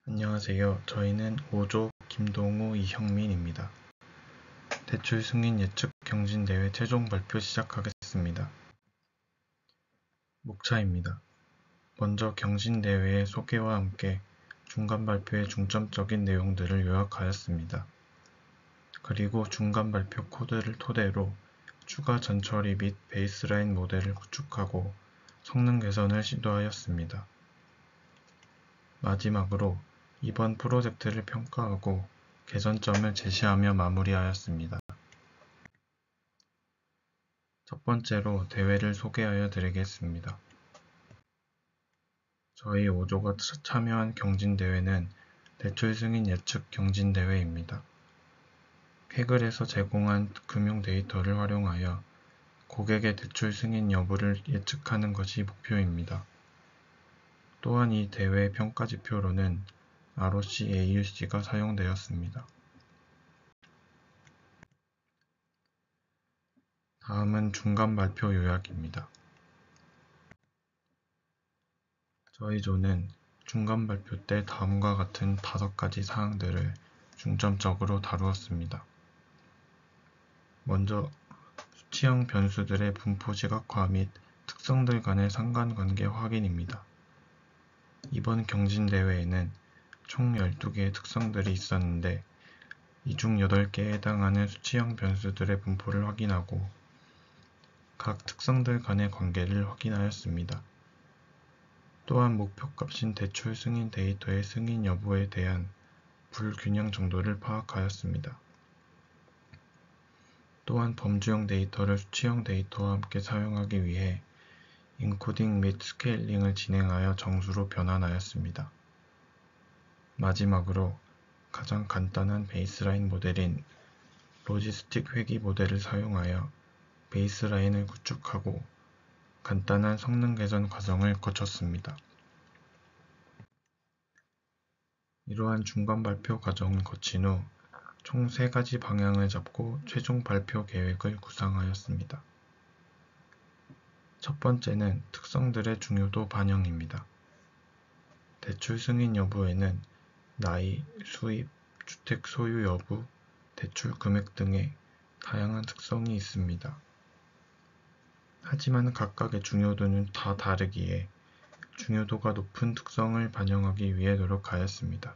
안녕하세요. 저희는 5조 김동우 이형민입니다. 대출 승인 예측 경진대회 최종 발표 시작하겠습니다. 목차입니다. 먼저 경진대회의 소개와 함께 중간 발표의 중점적인 내용들을 요약하였습니다. 그리고 중간 발표 코드를 토대로 추가 전처리 및 베이스라인 모델을 구축하고 성능 개선을 시도하였습니다. 마지막으로 이번 프로젝트를 평가하고 개선점을 제시하며 마무리하였습니다. 첫 번째로 대회를 소개하여 드리겠습니다. 저희 5조가 참여한 경진대회는 대출 승인 예측 경진대회입니다. 캐글에서 제공한 금융 데이터를 활용하여 고객의 대출 승인 여부를 예측하는 것이 목표입니다. 또한 이 대회 평가 지표로는 ROC, AUC가 사용되었습니다. 다음은 중간 발표 요약입니다. 저희 조는 중간 발표 때 다음과 같은 5가지 사항들을 중점적으로 다루었습니다. 먼저 수치형 변수들의 분포 시각화 및 특성들 간의 상관관계 확인입니다. 이번 경진대회에는 총 12개의 특성들이 있었는데 이 중 8개에 해당하는 수치형 변수들의 분포를 확인하고 각 특성들 간의 관계를 확인하였습니다. 또한 목표값인 대출 승인 데이터의 승인 여부에 대한 불균형 정도를 파악하였습니다. 또한 범주형 데이터를 수치형 데이터와 함께 사용하기 위해 인코딩 및 스케일링을 진행하여 정수로 변환하였습니다. 마지막으로 가장 간단한 베이스라인 모델인 로지스틱 회귀 모델을 사용하여 베이스라인을 구축하고 간단한 성능 개선 과정을 거쳤습니다. 이러한 중간 발표 과정을 거친 후 총 3가지 방향을 잡고 최종 발표 계획을 구상하였습니다. 첫 번째는 특성들의 중요도 반영입니다. 대출 승인 여부에는 나이, 수입, 주택 소유 여부, 대출 금액 등의 다양한 특성이 있습니다. 하지만 각각의 중요도는 다 다르기에 중요도가 높은 특성을 반영하기 위해 노력하였습니다.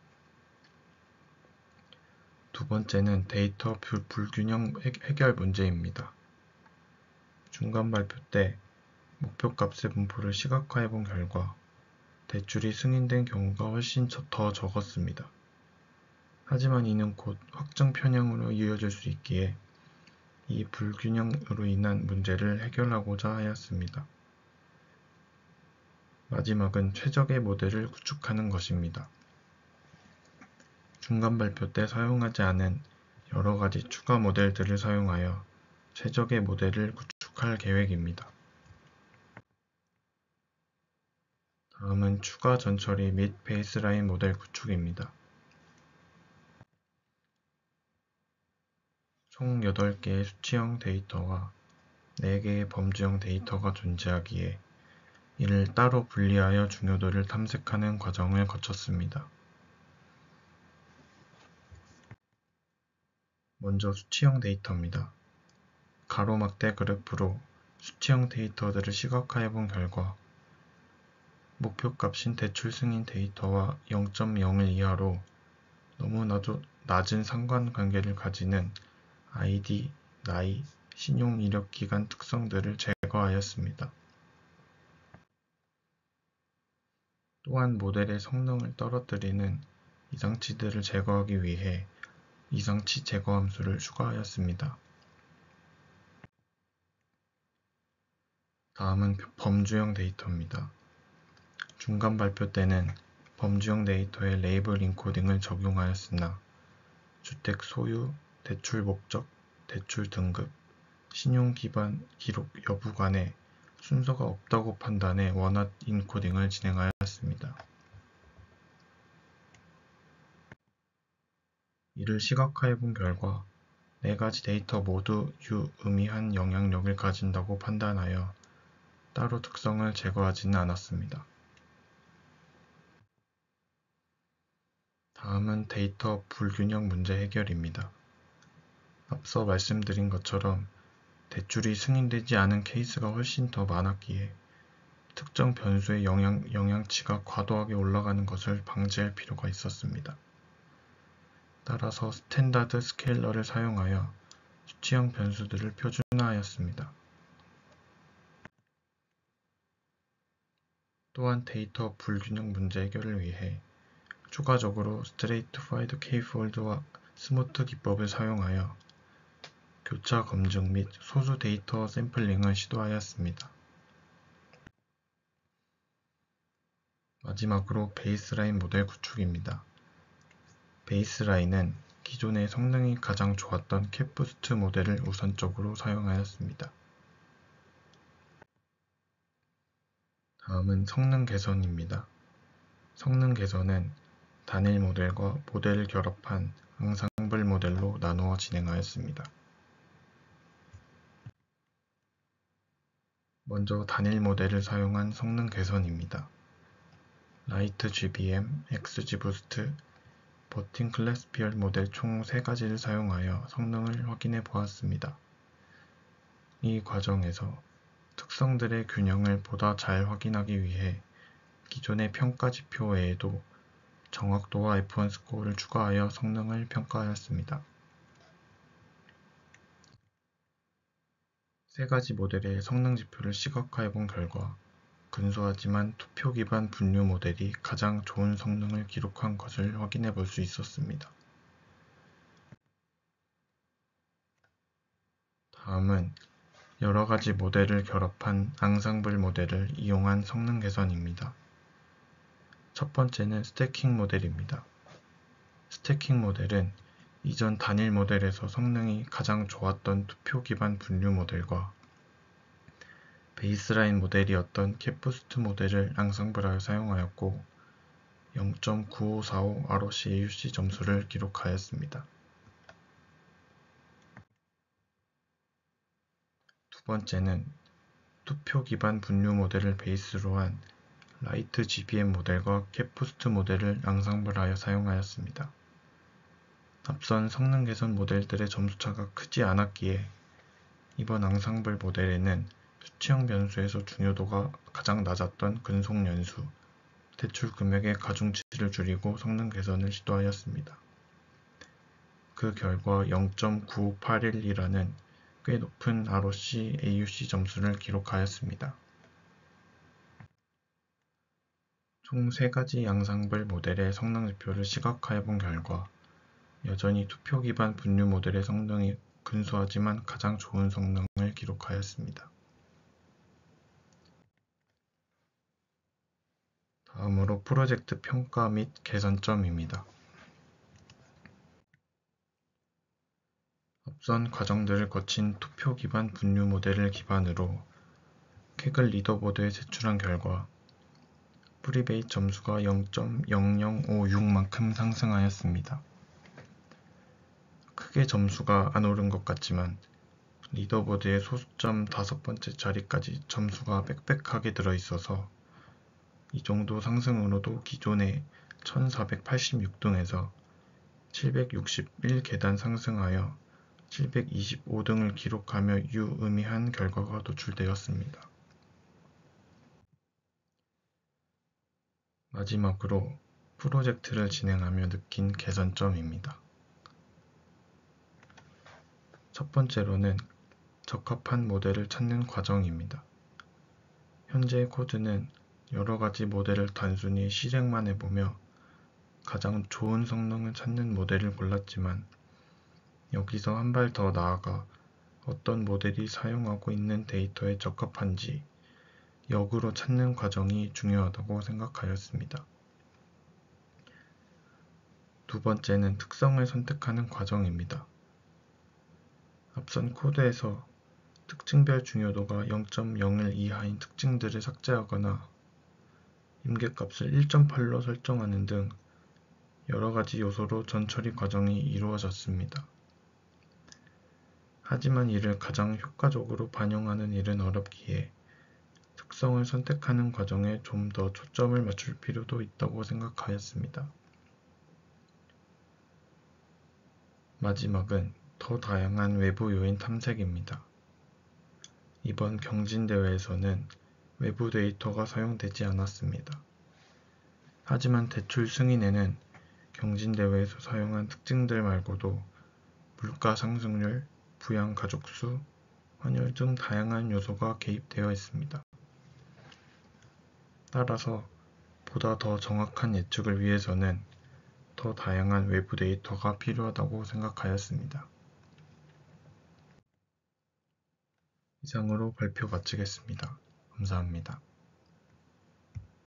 두 번째는 데이터 불균형 해결 문제입니다. 중간 발표 때 목표값의 분포를 시각화해 본 결과 대출이 승인된 경우가 훨씬 더 적었습니다. 하지만 이는 곧 확정 편향으로 이어질 수 있기에 이 불균형으로 인한 문제를 해결하고자 하였습니다. 마지막은 최적의 모델을 구축하는 것입니다. 중간 발표 때 사용하지 않은 여러 가지 추가 모델들을 사용하여 최적의 모델을 구축할 계획입니다. 다음은 추가 전처리 및 베이스라인 모델 구축입니다. 총 8개의 수치형 데이터와 4개의 범주형 데이터가 존재하기에 이를 따로 분리하여 중요도를 탐색하는 과정을 거쳤습니다. 먼저 수치형 데이터입니다. 가로막대 그래프로 수치형 데이터들을 시각화해 본 결과 목표값인 대출 승인 데이터와 0.01 이하로 너무나도 낮은 상관관계를 가지는 ID, 나이, 신용 이력 기간 특성들을 제거하였습니다. 또한 모델의 성능을 떨어뜨리는 이상치들을 제거하기 위해 이상치 제거 함수를 추가하였습니다. 다음은 범주형 데이터입니다. 중간 발표 때는 범주형 데이터에 레이블 인코딩을 적용하였으나 주택 소유, 대출 목적, 대출 등급, 신용 기반 기록 여부 간에 순서가 없다고 판단해 원핫 인코딩을 진행하였습니다. 이를 시각화해 본 결과 4가지 데이터 모두 유의미한 영향력을 가진다고 판단하여 따로 특성을 제거하지는 않았습니다. 다음은 데이터 불균형 문제 해결입니다. 앞서 말씀드린 것처럼 대출이 승인되지 않은 케이스가 훨씬 더 많았기에 특정 변수의 영향치가 과도하게 올라가는 것을 방지할 필요가 있었습니다. 따라서 스탠다드 스케일러를 사용하여 수치형 변수들을 표준화하였습니다. 또한 데이터 불균형 문제 해결을 위해 추가적으로 스트레이트파이드 K-폴드와 스무트 기법을 사용하여 교차 검증 및 소수 데이터 샘플링을 시도하였습니다. 마지막으로 베이스라인 모델 구축입니다. 베이스라인은 기존의 성능이 가장 좋았던 캣부스트 모델을 우선적으로 사용하였습니다. 다음은 성능 개선입니다. 성능 개선은 단일 모델과 모델을 결합한 앙상블 모델로 나누어 진행하였습니다. 먼저 단일 모델을 사용한 성능 개선입니다. 라이트 GBM, XGBoost, 버틴 클래스피얼 모델 총 3가지를 사용하여 성능을 확인해 보았습니다. 이 과정에서 특성들의 균형을 보다 잘 확인하기 위해 기존의 평가 지표 외에도 정확도와 F1 스코어를 추가하여 성능을 평가하였습니다. 3가지 모델의 성능 지표를 시각화해 본 결과 근소하지만 투표 기반 분류 모델이 가장 좋은 성능을 기록한 것을 확인해 볼 수 있었습니다. 다음은 여러 가지 모델을 결합한 앙상블 모델을 이용한 성능 개선입니다. 첫 번째는 스태킹 모델입니다. 스태킹 모델은 이전 단일 모델에서 성능이 가장 좋았던 투표 기반 분류 모델과 베이스라인 모델이었던 캣부스트 모델을 앙상블하여 사용하였고 0.9545 ROC AUC 점수를 기록하였습니다. 두 번째는 투표 기반 분류 모델을 베이스로 한 라이트 GBM 모델과 캣부스트 모델을 앙상블하여 사용하였습니다. 앞선 성능 개선 모델들의 점수차가 크지 않았기에 이번 앙상블 모델에는 수치형 변수에서 중요도가 가장 낮았던 근속 연수, 대출 금액의 가중치를 줄이고 성능 개선을 시도하였습니다. 그 결과 0.9581이라는 꽤 높은 ROC, AUC 점수를 기록하였습니다. 총 3가지 앙상블 모델의 성능 지표를 시각화해 본 결과 여전히 투표 기반 분류 모델의 성능이 근소하지만 가장 좋은 성능을 기록하였습니다. 다음으로 프로젝트 평가 및 개선점입니다. 앞선 과정들을 거친 투표 기반 분류 모델을 기반으로 캐글 리더보드에 제출한 결과 프리베이트 점수가 0.0056만큼 상승하였습니다. 크게 점수가 안 오른 것 같지만 리더보드의 소수점 5번째 자리까지 점수가 빽빽하게 들어있어서 이 정도 상승으로도 기존의 1486등에서 761계단 상승하여 725등을 기록하며 유의미한 결과가 도출되었습니다. 마지막으로 프로젝트를 진행하며 느낀 개선점입니다. 첫 번째로는 적합한 모델을 찾는 과정입니다. 현재의 코드는 여러 가지 모델을 단순히 실행만 해보며 가장 좋은 성능을 찾는 모델을 골랐지만 여기서 한 발 더 나아가 어떤 모델이 사용하고 있는 데이터에 적합한지 역으로 찾는 과정이 중요하다고 생각하였습니다. 두 번째는 특성을 선택하는 과정입니다. 앞선 코드에서 특징별 중요도가 0.01 이하인 특징들을 삭제하거나 임계값을 1.8로 설정하는 등 여러 가지 요소로 전처리 과정이 이루어졌습니다. 하지만 이를 가장 효과적으로 반영하는 일은 어렵기에 특성을 선택하는 과정에 좀 더 초점을 맞출 필요도 있다고 생각하였습니다. 마지막은 더 다양한 외부 요인 탐색입니다. 이번 경진대회에서는 외부 데이터가 사용되지 않았습니다. 하지만 대출 승인에는 경진대회에서 사용한 특징들 말고도 물가 상승률, 부양 가족수, 환율 등 다양한 요소가 개입되어 있습니다. 따라서 보다 더 정확한 예측을 위해서는 더 다양한 외부 데이터가 필요하다고 생각하였습니다. 이상으로 발표 마치겠습니다. 감사합니다.